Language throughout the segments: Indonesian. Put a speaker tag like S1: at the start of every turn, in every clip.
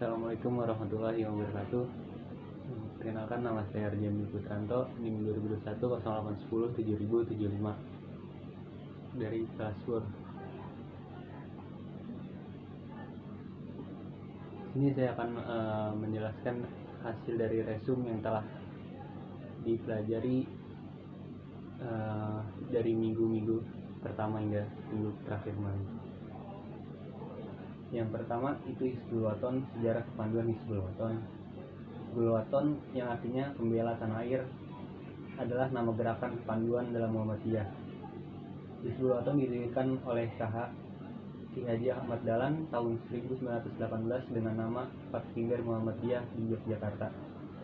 S1: Assalamualaikum warahmatullahi wabarakatuh. Perkenalkan, nama saya Arjandi Putranto, NIM 2021 0810 7075 dari kelas WUR. Ini saya akan menjelaskan hasil dari resume yang telah dipelajari dari minggu-minggu pertama hingga minggu terakhir kemarin. Yang pertama itu Hizbul Waton, sejarah kepanduan Hizbul Waton. Hizbul Waton yang artinya pembela tanah air adalah nama gerakan kepanduan dalam Muhammadiyah. Hizbul Waton didirikan oleh KH Ki Haji Ahmad Dahlan tahun 1918 dengan nama Fathinggar Muhammadiyah di Yogyakarta,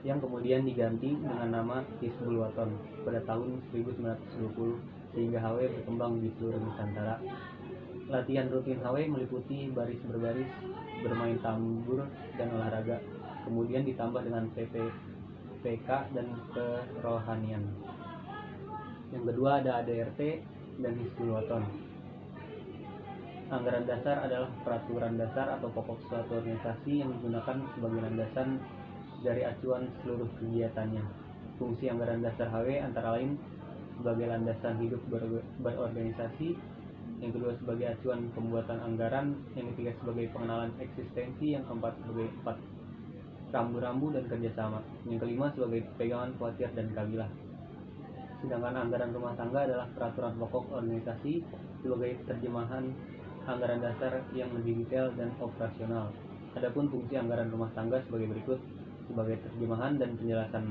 S1: yang kemudian diganti dengan nama Hizbul Waton pada tahun 1920 sehingga HW berkembang di seluruh Nusantara. Latihan rutin HW meliputi baris berbaris, bermain tambur, dan olahraga, kemudian ditambah dengan PK dan kerohanian. Yang kedua ada ADRT dan Hizbul Waton. Anggaran dasar adalah peraturan dasar atau pokok suatu organisasi yang digunakan sebagai landasan dari acuan seluruh kegiatannya. Fungsi anggaran dasar HW antara lain sebagai landasan hidup berorganisasi, yang kedua sebagai acuan pembuatan anggaran, yang ketiga sebagai pengenalan eksistensi, yang keempat sebagai rambu-rambu dan kerjasama, yang kelima sebagai pegangan khawatir dan kabilah. Sedangkan anggaran rumah tangga adalah peraturan pokok organisasi sebagai terjemahan anggaran dasar yang lebih detail dan operasional. Adapun fungsi anggaran rumah tangga sebagai berikut: sebagai terjemahan dan penjelasan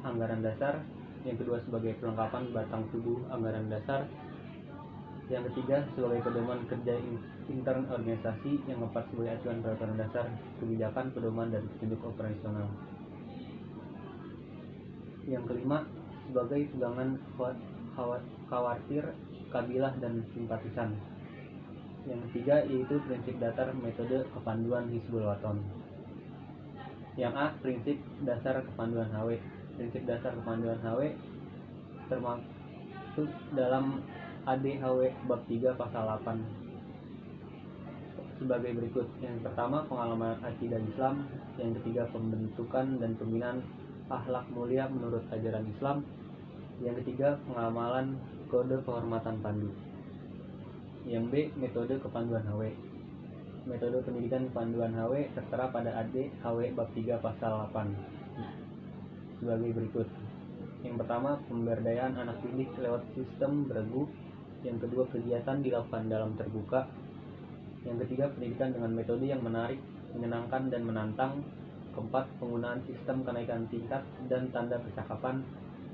S1: anggaran dasar, yang kedua sebagai pelengkapan batang tubuh anggaran dasar, yang ketiga sebagai pedoman kerja intern organisasi, yang keempat sebagai acuan peraturan dasar, kebijakan, pedoman, dan petunjuk operasional. Yang kelima sebagai pegangan khawatir, kabilah, dan simpatisan. Yang ketiga yaitu prinsip dasar metode kepanduan Hizbul Waton. Yang A, prinsip dasar kepanduan HW. Prinsip dasar kepanduan HW termasuk dalam ADHW bab 3 pasal 8 sebagai berikut. Yang pertama, pengalaman akidah Islam. Yang ketiga, pembentukan dan pembinaan akhlak mulia menurut ajaran Islam. Yang ketiga, pengamalan kode kehormatan pandu. Yang B, metode kepanduan HW. Metode pendidikan kepanduan HW tertera pada ADHW bab 3 pasal 8 sebagai berikut. Yang pertama, pemberdayaan anak didik lewat sistem beregu. Yang kedua, kegiatan dilakukan dalam terbuka. Yang ketiga, pendidikan dengan metode yang menarik, menyenangkan, dan menantang. Keempat, penggunaan sistem kenaikan tingkat dan tanda percakapan.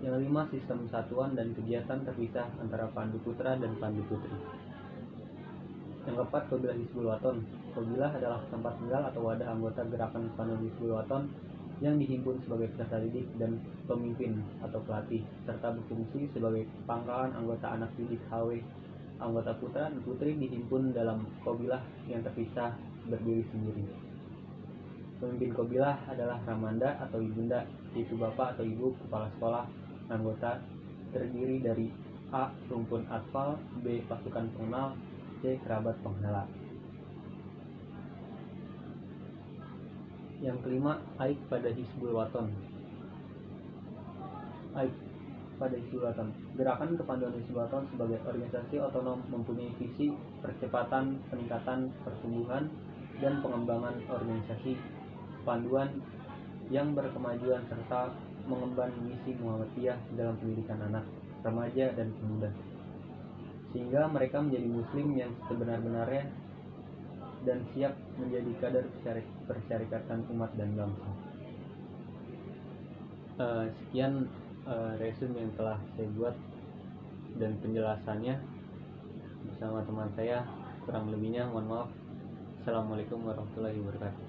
S1: Yang kelima, sistem satuan dan kegiatan terpisah antara pandu putra dan pandu putri. Yang keempat, kabilah Hizbul Waton. Kabilah adalah tempat tinggal atau wadah anggota gerakan kepanduan Hizbul Waton yang dihimpun sebagai peserta didik dan pemimpin atau pelatih, serta berfungsi sebagai pangkalan anggota anak didik HW. Anggota putra dan putri dihimpun dalam kabilah yang terpisah berdiri sendiri. Pemimpin kabilah adalah ramanda atau ibunda, yaitu bapak atau ibu kepala sekolah. Anggota terdiri dari A, rumpun atfal, B, pasukan pengenal, C, kerabat penghala. Yang kelima, aib pada Hizbul Waton. Aib pada Hizbul Waton. Gerakan kepanduan Hizbul Waton sebagai organisasi otonom mempunyai visi percepatan peningkatan pertumbuhan dan pengembangan organisasi kepanduan yang berkemajuan serta mengemban misi Muhammadiyah dalam pendidikan anak, remaja, dan pemuda, sehingga mereka menjadi muslim yang sebenar-benarnya dan siap menjadi kader persyarikatan umat dan bangsa. Sekian resume yang telah saya buat dan penjelasannya bersama teman saya. Kurang lebihnya mohon maaf. Assalamualaikum warahmatullahi wabarakatuh.